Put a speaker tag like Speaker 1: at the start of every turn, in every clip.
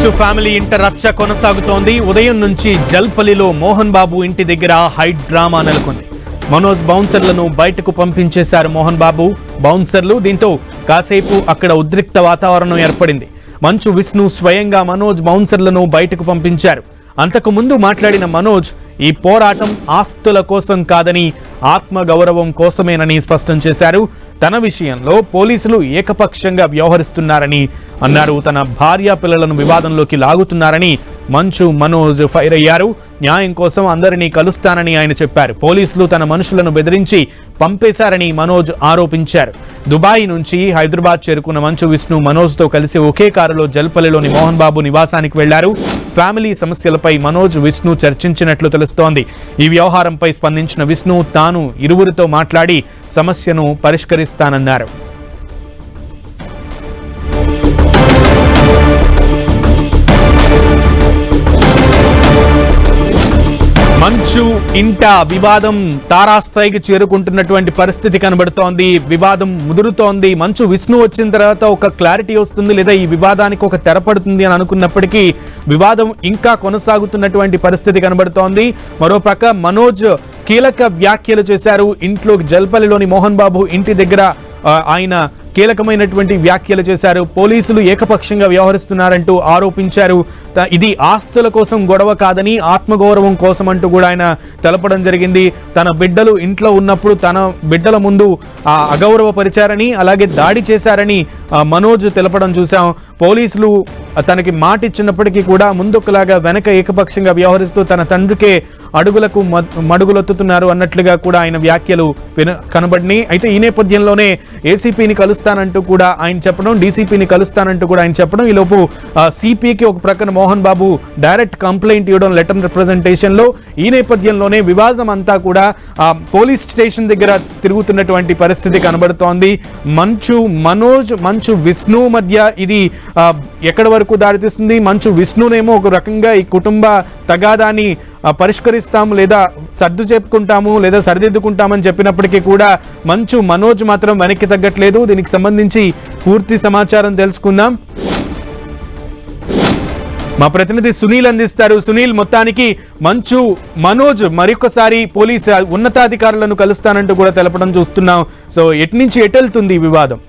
Speaker 1: మంచు ఫ్యామిలీ ఇంట రచ్చ కొనసాగుతోంది. ఉదయం నుంచి జల్పల్లిలో మోహన్ బాబు ఇంటి దగ్గర హై డ్రామా నెలకొంది. మనోజ్ బౌన్సర్లను బయటకు పంపించేశారు మోహన్ బాబు బౌన్సర్లు. దీంతో కాసేపు అక్కడ ఉద్రిక్త వాతావరణం ఏర్పడింది. మంచు విష్ణు స్వయంగా మనోజ్ బౌన్సర్లను బయటకు పంపించారు. అంతకు ముందు మాట్లాడిన మనోజ్ ఈ పోరాటం ఆస్తుల కోసం కాదని ఆత్మగౌరవం కోసమేనని స్పష్టం చేశారు. తన విషయంలో పోలీసులు ఏకపక్షంగా వ్యవహరిస్తున్నారని అన్నారు. తన భార్య పిల్లలను వివాదంలోకి లాగుతున్నారని మనోజ్ ఫైర్ అయ్యారు. న్యాయం కోసం అందరినీ కలుస్తానని ఆయన చెప్పారు. పోలీసులు తన మనుషులను బెదిరించి పంపేశారని మనోజ్ ఆరోపించారు. దుబాయ్ నుంచి హైదరాబాద్ చేరుకున్న మంచు విష్ణు మనోజ్తో కలిసి ఒకే కారులో జల్పల్లిలోని మోహన్ బాబు నివాసానికి వెళ్లారు. ఫ్యామిలీ సమస్యలపై మనోజ్ విష్ణు చర్చించినట్లు తెలుస్తోంది. ఈ వ్యవహారంపై స్పందించిన విష్ణు తాను ఇరువురితో మాట్లాడి సమస్యను పరిష్కరిస్తానన్నారు. మంచు ఇంట వివాదం తారాస్థాయికి చేరుకుంటున్నటువంటి పరిస్థితి కనబడుతోంది. వివాదం ముదురుతోంది. మంచు విష్ణు వచ్చిన తర్వాత ఒక క్లారిటీ వస్తుంది, లేదా ఈ వివాదానికి ఒక తెరపడుతుంది అని అనుకున్నప్పటికీ వివాదం ఇంకా కొనసాగుతున్నటువంటి పరిస్థితి కనబడుతోంది. మరోపక్క మనోజ్ కీలక వ్యాఖ్యలు చేశారు. ఇంట్లోకి జల్పల్లిలోని మోహన్ బాబు ఇంటి దగ్గర ఆయన కీలకమైనటువంటి వ్యాఖ్యలు చేశారు. పోలీసులు ఏకపక్షంగా వ్యవహరిస్తున్నారంటూ ఆరోపించారు. ఇది ఆస్తుల కోసం గొడవ కాదని ఆత్మగౌరవం కోసం అంటూ కూడా ఆయన తెలపడం జరిగింది. తన బిడ్డలు ఇంట్లో ఉన్నప్పుడు తన బిడ్డల ముందు అగౌరవపరిచారని, అలాగే దాడి చేశారని మనోజ్ తెలపడం చూశాం. పోలీసులు తనకి మాట ఇచ్చినప్పటికీ కూడా ముందుకులాగా వెనక ఏకపక్షంగా వ్యవహరిస్తూ తన తండ్రికే అడుగులకు మడుగులొత్తుతున్నారు అన్నట్లుగా కూడా ఆయన వ్యాఖ్యలు కనబడినాయి. అయితే ఈ నేపథ్యంలోనే ఏసీపీని కలుస్తానంటూ కూడా ఆయన చెప్పడం, డీసీపీని కలుస్తానంటూ కూడా ఆయన చెప్పడం, ఈలోపు సిపికి ఒక ప్రక్కన మోహన్ బాబు డైరెక్ట్ కంప్లైంట్ ఇవ్వడం లెటర్ రిప్రజెంటేషన్ లో. ఈ నేపథ్యంలోనే వివాదం అంతా కూడా పోలీస్ స్టేషన్ దగ్గర తిరుగుతున్నటువంటి పరిస్థితి కనబడుతోంది. మంచు విష్ణు మధ్య ఇది ఎక్కడి వరకు దారితీస్తుంది? మంచు విష్ణునేమో ఒక రకంగా ఈ కుటుంబ తగాదాన్ని పరిష్కరిస్తాము, లేదా సర్దు చెప్పుకుంటాము, లేదా సరిదిద్దుకుంటామని చెప్పినప్పటికీ కూడా మనోజ్ మాత్రం వెనక్కి తగ్గట్లేదు. దీనికి సంబంధించి పూర్తి సమాచారం తెలుసుకుందాం. మా ప్రతినిధి సునీల్ అందిస్తారు. సునీల్, మొత్తానికి మనోజ్ మరొకసారి పోలీసు ఉన్నతాధికారులను కలుస్తానంటూ కూడా తెలపడం చూస్తున్నాం. సో ఎటు నుంచి ఎటు వెళ్తుంది ఈ వివాదం?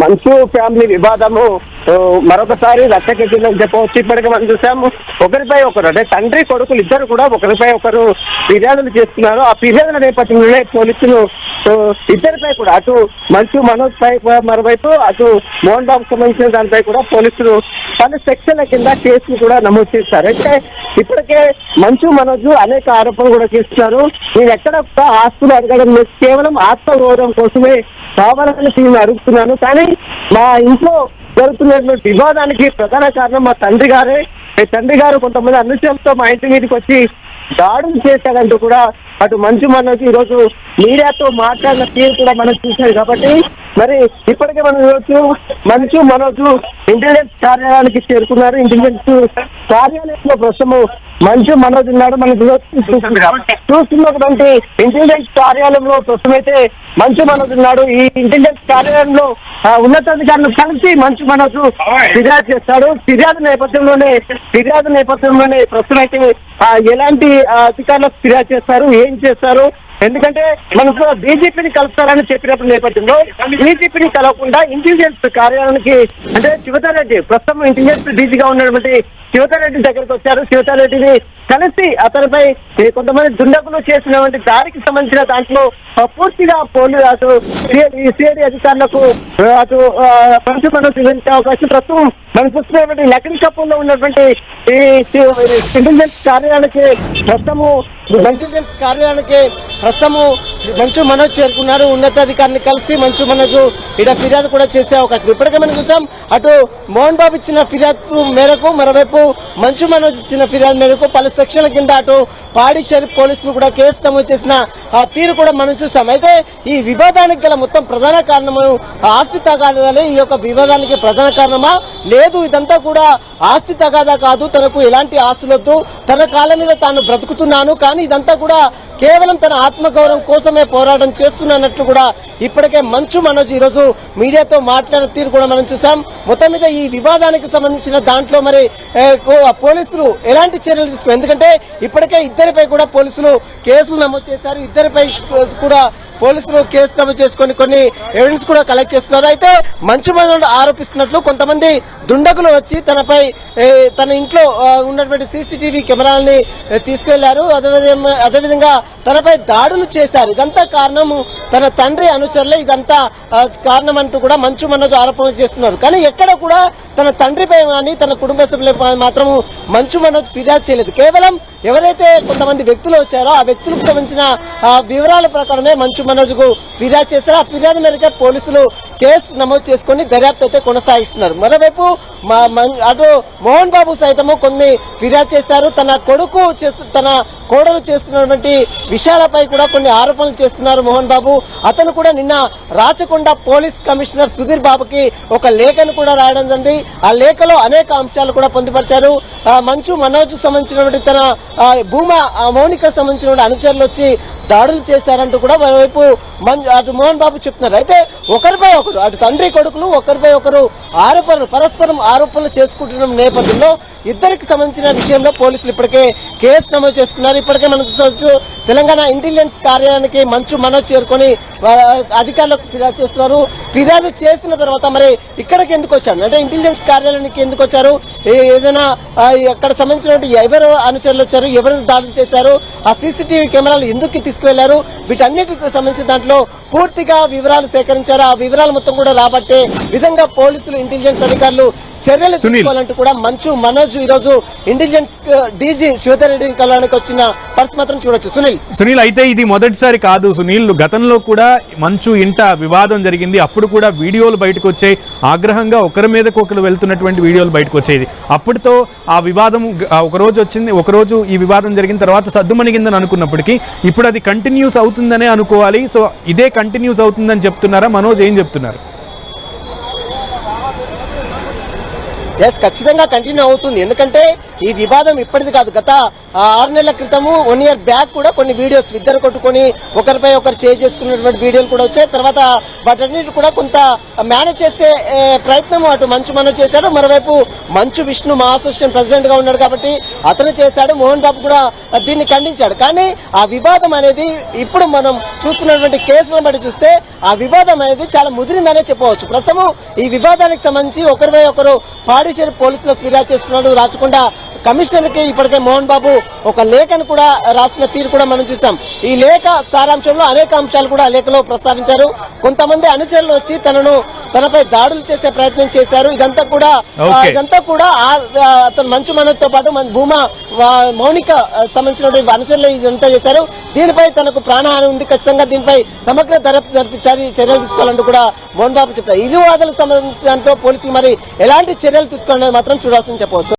Speaker 2: మంచు ఫ్యామిలీ వివాదము మరొకసారి రచ్చకెక్కిందని చెప్పవచ్చు. ఇప్పటికే మనం చూసాము, ఒకరిపై ఒకరు అంటే తండ్రి కొడుకులు ఇద్దరు కూడా ఒకరిపై ఒకరు ఫిర్యాదులు చేస్తున్నారు. ఆ ఫిర్యాదుల నేపథ్యంలోనే పోలీసులు ఇద్దరిపై కూడా అటు మనోజ్ పై మరోవైపు అటు మోహన్ బాబుకు సంబంధించిన దానిపై కూడా పోలీసులు పలు సెక్షన్ల కింద కేసులు కూడా నమోదు చేస్తారు. అయితే ఇప్పటికే మనోజ్ అనేక ఆరోపణలు కూడా చేస్తున్నారు. నేను ఎక్కడ ఆస్తులు అడగడం లేదు, కేవలం ఆత్మగౌరవం కోసమే కావాలని నేను అడుగుతున్నాను, కానీ మా ఇంట్లో జరుగుతున్నటువంటి వివాదానికి ప్రధాన కారణం మా తండ్రి గారు కొంతమంది అనుచరులతో మా ఇంటి మీదకి వచ్చి దాడులు చేశాడంటూ కూడా అటు మనోజ్ ఈరోజు మీడియాతో మాట్లాడిన తీరు కూడా మనం చూసాం. కాబట్టి మరి ఇప్పటికే మనం చూడొచ్చు మనోజ్ ఇంటెలిజెన్స్ కార్యాలయానికి చేరుకున్నారు. ఇంటెలిజెన్స్ కార్యాలయంలో ప్రస్తుతం మనోజ్ ఉన్నాడు. మనం చూస్తున్నటువంటి ఇంటెలిజెన్స్ కార్యాలయంలో ప్రస్తుతం అయితే మనోజ్ ఉన్నాడు. ఈ ఇంటెలిజెన్స్ కార్యాలయంలో ఉన్నతాధికారులు కలిసి మనోజ్ ఫిర్యాదు చేస్తాడు. ఫిర్యాదు నేపథ్యంలోనే ప్రస్తుతం అయితే ఎలాంటి అధికారులకు ఫిర్యాదు చేస్తారు, ఏం చేస్తారు? ఎందుకంటే మనకు డీజీపీని కలుస్తారని చెప్పినప్పుడు నేపథ్యంలో డీజీపీని కలవకుండా ఇంటెలిజెన్స్ కార్యాలయానికి అంటే శివతారెడ్డి ప్రస్తుతం ఇంటెలిజెన్స్ డీజీగా ఉన్నటువంటి శివతారెడ్డి దగ్గరికి వచ్చారు. శివతారెడ్డిని కలిసి అతనిపై కొంతమంది దుండగులు చేసినటువంటి దాడికి సంబంధించిన దాంట్లో పూర్తిగా పోలీసు అటు సిఐడి అధికారులకు అటు మనోజ్ వివరించే అవకాశం ప్రస్తుతం మనం చూస్తున్నటువంటి లక్డీ కపూర్లో ఉన్నటువంటి ఈ ఇంటెలిజెన్స్ కార్యాలయానికి ప్రస్తుతము మనోజ్ చేరుకున్నారు. ఉన్నతాధికారిని కలిసి మనోజ్ ఇక్కడ ఫిర్యాదు కూడా చేసే అవకాశం. ఇప్పటికే మనం చూసాం, అటు మోహన్ బాబు ఇచ్చిన ఫిర్యాదు మేరకు, మరోవైపు మనోజ్ ఇచ్చిన ఫిర్యాదు మేరకు పలు
Speaker 3: సెక్షన్ల కింద అటు పాడి షరీఫ్ పోలీసులు కూడా కేసు నమోదు చేసిన తీరు కూడా మనం చూసాం. అయితే ఈ వివాదానికి గల మొత్తం ప్రధాన కారణము ఆస్తి తగాదాలే ఈ యొక్క వివాదానికి ప్రధాన కారణమా, లేదు ఇదంతా కూడా ఆస్తి తగాదా కాదు, తనకు ఎలాంటి ఆస్తులొద్దు, తన కాళ్ళ మీద తాను బ్రతుకుతున్నాను, కానీ ఇదంతా కూడా కేవలం తన ఆత్మగౌరవం కోసమే పోరాటం చేస్తున్నట్లు కూడా ఇప్పటికే మంచు మనోజ్ ఈరోజు మీడియాతో మాట్లాడిన తీరు కూడా మనం చూసాం. మొత్తం మీద ఈ వివాదానికి సంబంధించిన దాంట్లో మరి పోలీసులు ఎలాంటి చర్యలు తీసుకున్నారు, ఎందుకంటే ఇప్పటికే ఇద్దరిపై కూడా పోలీసులు కేసులు నమోదు చేశారు, ఇద్దరిపై కూడా పోలీసులు కేసు నమోదు చేసుకుని కొన్ని ఎవిడెన్స్ కూడా కలెక్ట్ చేస్తున్నారు. అయితే మంచు మనోజ్ ఆరోపిస్తున్నట్లు కొంతమంది దుండగులు వచ్చి తనపై తన ఇంట్లో ఉన్నటువంటి సీసీటీవీ కెమెరాలని తీసుకెళ్లారు, అదేవిధంగా తనపై దాడులు చేశారు. ఇదంతా కారణం తన తండ్రి అనుచరులే ఇదంతా కారణం అంటూ కూడా మంచు మనోజ్ ఆరోపణలు చేస్తున్నారు. కానీ ఎక్కడ కూడా తన తండ్రిపై కానీ తన కుటుంబ సభ్యులపై మాత్రం మంచు మనోజ్ ఫిర్యాదు చేయలేదు. కేవలం ఎవరైతే కొంతమంది వ్యక్తులు వచ్చారో ఆ వ్యక్తులకు సంబంధించిన వివరాల ప్రకారమే మంచు మనోజ్ కు ఫిర్యాదు చేశారు. ఆ ఫిర్యాదు మేరకే పోలీసులు కేసు నమోదు చేసుకుని దర్యాప్తు అయితే కొనసాగిస్తున్నారు. మరోవైపు అటు మోహన్ బాబు సైతము కొన్ని ఫిర్యాదు చేశారు. తన కోడలు చేస్తున్నటువంటి విషయాలపై కూడా కొన్ని ఆరోపణలు చేస్తున్నారు మోహన్ బాబు. అతను కూడా నిన్న రాచకొండ పోలీస్ కమిషనర్ సుధీర్ బాబుకి ఒక లేఖను కూడా రాయడం జరిగింది. ఆ లేఖలో అనేక అంశాలు కూడా పొందుపరిచారు. మంచు మనోజ్ సంబంధించినటువంటి తన భూమా మౌనిక సంబంధించిన అనుచరులు వచ్చి దాడులు చేశారంటూ కూడా మరోవైపు అటు మోహన్ బాబు చెప్తున్నారు. అయితే ఒకరిపై ఒకరు అటు తండ్రి కొడుకులు ఒకరిపై ఒకరు పరస్పరం ఆరోపణలు చేసుకుంటున్న నేపథ్యంలో ఇద్దరికి సంబంధించిన విషయంలో పోలీసులు ఇప్పటికే కేసు నమోదు చేసుకున్నారు. ఇప్పటికే మనం చూసుకోవచ్చు తెలంగాణ ఇంటెలిజెన్స్ కార్యాలయానికి మంచు మనోజ్ చేరుకొని అధికారులకు ఫిర్యాదు చేస్తున్నారు. ఫిర్యాదు చేసిన తర్వాత మరి ఇక్కడికి ఎందుకు వచ్చారు, అంటే ఇంటెలిజెన్స్ కార్యాలయానికి ఎందుకు వచ్చారు, ఏదైనా అక్కడ సంబంధించినటువంటి ఎవరు అనుచరులు వచ్చారు, ఎవరు దాడులు చేశారు, ఆ సీసీటీవీ కెమెరాలు ఎందుకు తీసుకువెళ్లారు, వీటన్నిటికి సంబంధించిన దాంట్లో పూర్తిగా వివరాలు సేకరించారు. ఆ వివరాలు మొత్తం కూడా రాబట్టే విధంగా పోలీసులు ఇంటెలిజెన్స్ అధికారులు చర్యలు తీసుకోవాలంటూ కూడా మంచు మనోజ్ ఈ రోజు ఇంటెలిజెన్స్ డీజీ శ్రీధర్ రెడ్డిని కలవడానికి వచ్చిన పరిస్థితి మాత్రం చూడొచ్చు.
Speaker 1: సునీల్ అయితే ఇది మొదటిసారి కాదు సునీల్, గతంలో కూడా మంచు ఇంట వివాదం జరిగింది. అప్పుడు కూడా వీడియోలు బయటకు వచ్చాయి, ఆగ్రహంగా ఒకరి మీదకి ఒకరు వెళ్తున్నటువంటి వీడియోలు బయటకు వచ్చేది. అప్పటితో ఆ వివాదం ఒకరోజు వచ్చింది, ఒకరోజు ఈ వివాదం జరిగిన తర్వాత సద్దుమణిగిందని అనుకున్నప్పటికీ ఇప్పుడు అది కంటిన్యూస్ అవుతుందనే అనుకోవాలి. సో ఇదే కంటిన్యూస్ అవుతుందని చెప్తున్నారా? మనోజ్ ఏం చెప్తున్నారు?
Speaker 3: ఖచ్చితంగా కంటిన్యూ అవుతుంది, ఎందుకంటే ఈ వివాదం ఇప్పటిది కాదు. గత 6 నెలల క్రితము 1 year బ్యాక్ కూడా కొన్ని వీడియోస్ ఇద్దరు కొట్టుకొని ఒకరిపై ఒకరు చేసుకున్నటువంటి వీడియోలు కూడా వచ్చాయి. తర్వాత వాటన్నిటి కూడా కొంత మేనేజ్ చేసే ప్రయత్నం అటు మంచు మనోజ్ చేశాడు. మరోవైపు మంచు విష్ణు మా అసోసియేషన్ ప్రెసిడెంట్ గా ఉన్నాడు కాబట్టి అతను చేశాడు. మోహన్ బాబు కూడా దీన్ని ఖండించాడు. కానీ ఆ వివాదం అనేది ఇప్పుడు మనం చూస్తున్నటువంటి కేసులను బట్టి చూస్తే ఆ వివాదం అనేది చాలా ముదిరిందనే చెప్పవచ్చు. ప్రస్తుతం ఈ వివాదానికి సంబంధించి ఒకరిపై ఒకరు పాడిచేరి పోలీసులకు ఫిర్యాదు చేస్తున్నాడు. రాచకొండ కమిషనర్ కి ఇప్పటికే మోహన్ బాబు ఒక లేఖను కూడా రాసిన తీరు కూడా మనం చూస్తాం. ఈ లేఖ సారాంశంలో అనేక అంశాలు కూడా ఆ లేఖలో ప్రస్తావించారు. కొంతమంది అనుచరులు వచ్చి తనపై దాడులు చేసే ప్రయత్నం చేశారు. ఇదంతా కూడా అతను మంచు మనోజ్ తో పాటు భూమా మౌనిక సంబంధించినటువంటి అనుచరులు ఇదంతా చేశారు. దీనిపై తనకు ప్రాణహాని ఉంది, ఖచ్చితంగా దీనిపై సమగ్ర దర్యాప్తు జరిపించాలి, చర్యలు తీసుకోవాలంటూ కూడా మోహన్ బాబు చెప్పారు. ఇరు వాదులకు సంబంధించిన పోలీసులు మరి ఎలాంటి చర్యలు తీసుకోవాలనేది మాత్రం చూడాల్సింది చెప్పవచ్చు.